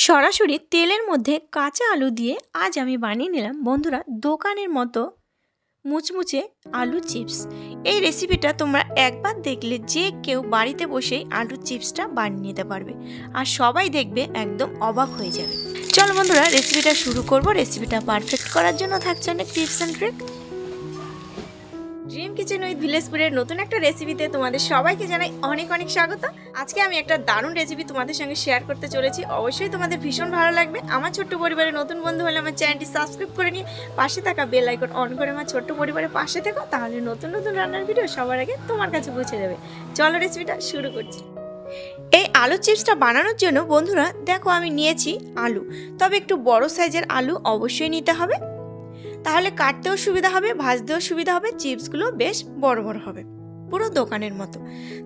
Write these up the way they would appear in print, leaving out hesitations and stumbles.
সরাসরি তেলের মধ্যে কাঁচা আলু দিয়ে আজ আমি বানিয়ে নিলাম বন্ধুরা দোকানের মতো মুচমুচে আলু চিপস। এই রেসিপিটা তোমরা একবার দেখলে যে কেউ বাড়িতে বসেই আলু চিপসটা বানিয়ে নিতে পারবে আর সবাই দেখবে একদম অবাক হয়ে যাবে। চলো বন্ধুরা রেসিপিটা শুরু করব। রেসিপিটা পারফেক্ট করার জন্য থাকছে অনেক tips and trick. Dream kitchen with ভিলেজপুরের নতুন একটা রেসিপিতে তোমাদের সবাইকে জানাই অনেক অনেক স্বাগত। আজকে আমি একটা দারুণ রেসিপি তোমাদের সঙ্গে শেয়ার করতে চলেছি। অবশ্যই তোমাদের ভীষণ ভালো লাগবে। আমার ছোট্ট পরিবারের নতুন বন্ধু হলে আমার চ্যানেলটি সাবস্ক্রাইব করে নিয়ে পাশে থাকা বেল আইকন অন করে আমার ছোট্ট পরিবারের পাশে থেকো, তাহলে নতুন নতুন রান্নার ভিডিও সবার আগে তোমার কাছে পৌঁছে যাবে। চলো রেসিপিটা শুরু করছি। এই আলু চিপসটা বানানোর জন্য বন্ধুরা দেখো আমি নিয়েছি আলু, তবে একটু বড় সাইজের আলু অবশ্যই নিতে হবে, তাহলে কাটতেও সুবিধা হবে, ভাজতেও সুবিধা হবে, চিপসগুলো বেশ বড় বড় হবে, পুরো দোকানের মতো।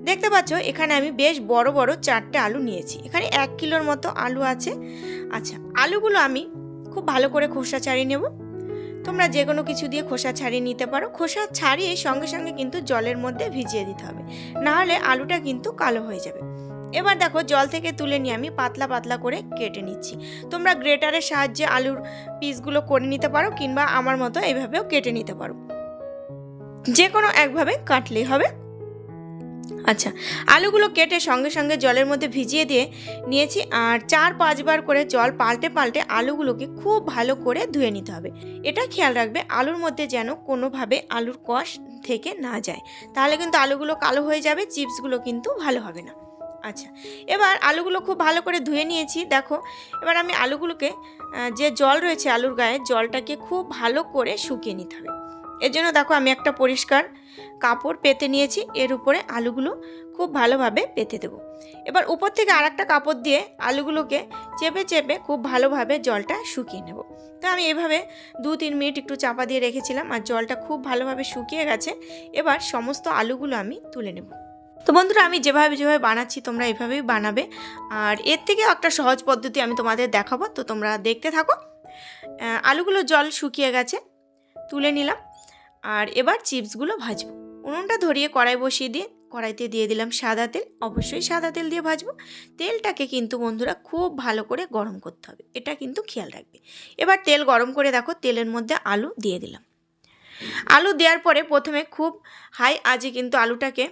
দেখতে পাচ্ছ এখানে আমি বেশ বড় বড় 4টে আলু নিয়েছি। এখানে 1 কিলোর মতো আলু আছে। আচ্ছা, আলুগুলো আমি খুব ভালো করে খোসা ছাড়িয়ে নেব। তোমরা যে কোনো কিছু দিয়ে খোসা ছাড়িয়ে নিতে পারো। খোসা ছাড়িয়ে সঙ্গে সঙ্গে কিন্তু জলের মধ্যে ভিজিয়ে দিতে হবে, নাহলে আলুটা কিন্তু কালো হয়ে যাবে। এবার দেখো জল থেকে তুলে নিয়ে আমি পাতলা পাতলা করে কেটে নিচ্ছি। তোমরা গ্রেটারের সাহায্যে আলুর পিসগুলো করে নিতে পারো, কিংবা আমার মতো এইভাবেও কেটে নিতে পারো, যে কোনো একভাবে কাটলেই হবে। আচ্ছা, আলুগুলো কেটে সঙ্গে সঙ্গে জলের মধ্যে ভিজিয়ে দিয়ে নিয়েছি, আর 4-5 বার করে জল পাল্টে পাল্টে আলুগুলোকে খুব ভালো করে ধুয়ে নিতে হবে। এটা খেয়াল রাখবে আলুর মধ্যে যেন কোনোভাবে আলুর কষ থেকে না যায়, তাহলে কিন্তু আলুগুলো কালো হয়ে যাবে, চিপসগুলো কিন্তু ভালো হবে না। আচ্ছা, এবার আলুগুলো খুব ভালো করে ধুয়ে নিয়েছি। দেখো এবার আমি আলুগুলোকে যে জল রয়েছে আলুর গায়ে, জলটাকে খুব ভালো করে শুকিয়ে নিতে হবে। এর জন্য দেখো আমি একটা পরিষ্কার কাপড় পেতে নিয়েছি, এর উপরে আলুগুলো খুব ভালোভাবে পেতে দেবো। এবার উপর থেকে আরেকটা কাপড় দিয়ে আলুগুলোকে চেপে চেপে খুব ভালোভাবে জলটা শুকিয়ে নেব। তো আমি এভাবে 2-3 মিনিট একটু চাপা দিয়ে রেখেছিলাম, আর জলটা খুব ভালোভাবে শুকিয়ে গেছে। এবার সমস্ত আলুগুলো আমি তুলে নেব। তো বন্ধুরা আমি যেভাবে বানাচ্ছি তোমরা এভাবেই বানাবে, আর এর থেকে একটা সহজ পদ্ধতি আমি তোমাদের দেখাবো, তো তোমরা দেখতে থাকো। আলুগুলো জল শুকিয়ে গেছে, তুলে নিলাম। আর এবার চিপসগুলো ভাজবো। উনুনটা ধরিয়ে কড়াই বসিয়ে দিয়ে কড়াইতে দিয়ে দিলাম সাদা তেল। অবশ্যই সাদা তেল দিয়ে ভাজবো। তেলটাকে কিন্তু বন্ধুরা খুব ভালো করে গরম করতে হবে, এটা কিন্তু খেয়াল রাখবে। এবার তেল গরম করে দেখো তেলের মধ্যে আলু দিয়ে দিলাম। আলু দেওয়ার পরে প্রথমে খুব হাই আঁচে কিন্তু আলুটাকে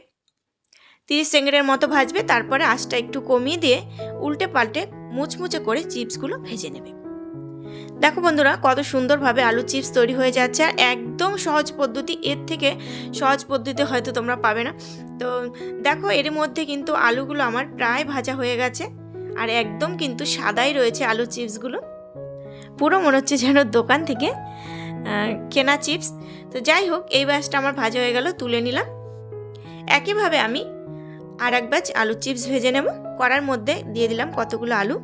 30 সেকেন্ডের মতো ভাজবে, তারপরে আঁচটা একটু কমিয়ে দিয়ে উল্টে পাল্টে মুচমুচে করে চিপসগুলো ভেজে নেবে। দেখো বন্ধুরা কত সুন্দরভাবে আলু চিপস তৈরি হয়ে যাচ্ছে, আর একদম সহজ পদ্ধতি, এর থেকে সহজ পদ্ধতি হয়তো তোমরা পাবে না। তো দেখো এর মধ্যে কিন্তু আলুগুলো আমার প্রায় ভাজা হয়ে গেছে, আর একদম কিন্তু সাদাই রয়েছে আলু চিপসগুলো, পুরো মনে হচ্ছে যেন দোকান থেকে কেনা চিপস। তো যাই হোক, এই ব্যাচটা আমার ভাজা হয়ে গেল, তুলে নিলাম। একইভাবে আমি আর এক ব্যাচ আলু চিপস ভেজে নেব। কড়ার মধ্যে দিয়ে দিলাম কতগুলো আলু।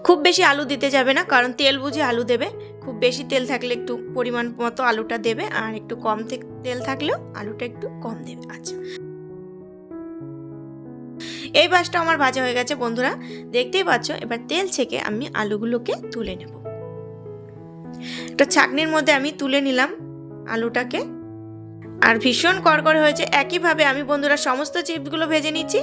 খুব বেশি আলু দিতে যাবে না, কারণ তেল বুঝে আলু দেবে। খুব বেশি তেল থাকলে একটু পরিমাণ মতো আলুটা দেবে, আর একটু কম তেল থাকলেও আলুটা একটু কম দেবে। আচ্ছা, এই বাসটা আমার ভাজা হয়ে গেছে বন্ধুরা, দেখতেই পাচ্ছ। এবার তেল ছেঁকে আমি আলুগুলোকে তুলে নেব। একটা ছাঁকনির মধ্যে আমি তুলে নিলাম আলুটাকে, আর ভীষণ কড়কড়ে হয়েছে। একইভাবে আমি বন্ধুরা সমস্ত চিপসগুলো ভেজে নিচ্ছি,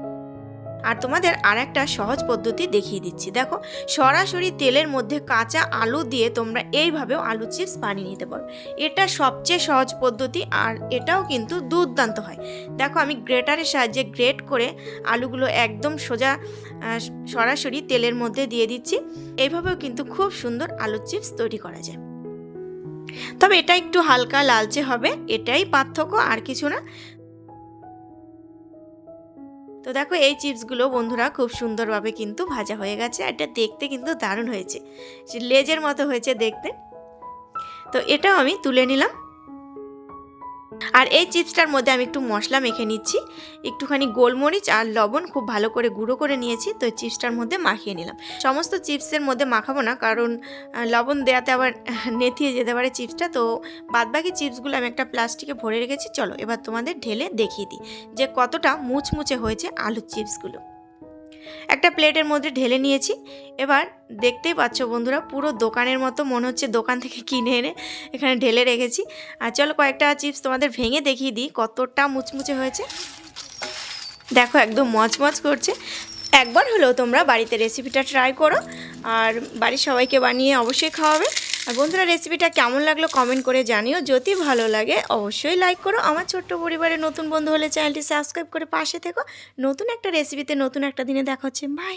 আর তোমাদের আর একটা সহজ পদ্ধতি দেখিয়ে দিচ্ছি। দেখো সরাসরি তেলের মধ্যে কাঁচা আলু দিয়ে তোমরা এইভাবেও আলু চিপস বানিয়ে নিতে পারো। এটা সবচেয়ে সহজ পদ্ধতি, আর এটাও কিন্তু দুর্দান্ত হয়। দেখো আমি গ্রেটারের সাহায্যে গ্রেট করে আলুগুলো একদম সোজা সরাসরি তেলের মধ্যে দিয়ে দিচ্ছি। এইভাবেও কিন্তু খুব সুন্দর আলু চিপস তৈরি করা যায়, তবে এটা একটু হালকা লালচে হবে, এটাই পার্থক্য, আর কিছু না। তো দেখো এই চিপসগুলো বন্ধুরা খুব সুন্দরভাবে কিন্তু ভাজা হয়ে গেছে। এটা দেখতে কিন্তু দারুণ হয়েছে, লেজের মতো হয়েছে দেখতে। তো এটাও আমি তুলে নিলাম। আর এই চিপসটার মধ্যে আমি একটু মশলা মেখে নিচ্ছি। একটুখানি গোলমরিচ আর লবণ খুব ভালো করে গুঁড়ো করে নিয়েছি, তো চিপসটার মধ্যে মাখিয়ে নিলাম। সমস্ত চিপসের মধ্যে মাখাবো না, কারণ লবণ দেওয়াতে আবার নেতিয়ে যেতে পারে চিপসটা। তো বাদবাকি চিপসগুলো আমি একটা প্লাস্টিকে ভরে রেখেছি। চলো এবার তোমাদের ঢেলে দেখিয়ে দিই যে কতটা মুচমুচে হয়েছে আলুর চিপসগুলো। একটা প্লেটের মধ্যে ঢেলে নিয়েছি। এবার দেখতেই পাচ্ছ বন্ধুরা পুরো দোকানের মতো মনে হচ্ছে, দোকান থেকে কিনে এনে এখানে ঢেলে রেখেছি। আর চলো কয়েকটা চিপস তোমাদের ভেঙে দেখিয়ে দিই কতটা মুচমুচে হয়েছে। দেখো একদম মচমচ করছে। একবার হলেও তোমরা বাড়িতে রেসিপিটা ট্রাই করো আর বাড়ির সবাইকে বানিয়ে অবশ্যই খাওয়াবে। আর বন্ধুরা, রেসিপিটা কেমন লাগলো কমেন্ট করে জানিও। যদি ভালো লাগে অবশ্যই লাইক করো। আমার ছোট্ট পরিবারের নতুন বন্ধু হলে চ্যানেলটি সাবস্ক্রাইব করে পাশে থেকো। নতুন একটা রেসিপিতে নতুন একটা দিনে দেখা হচ্ছে। বাই।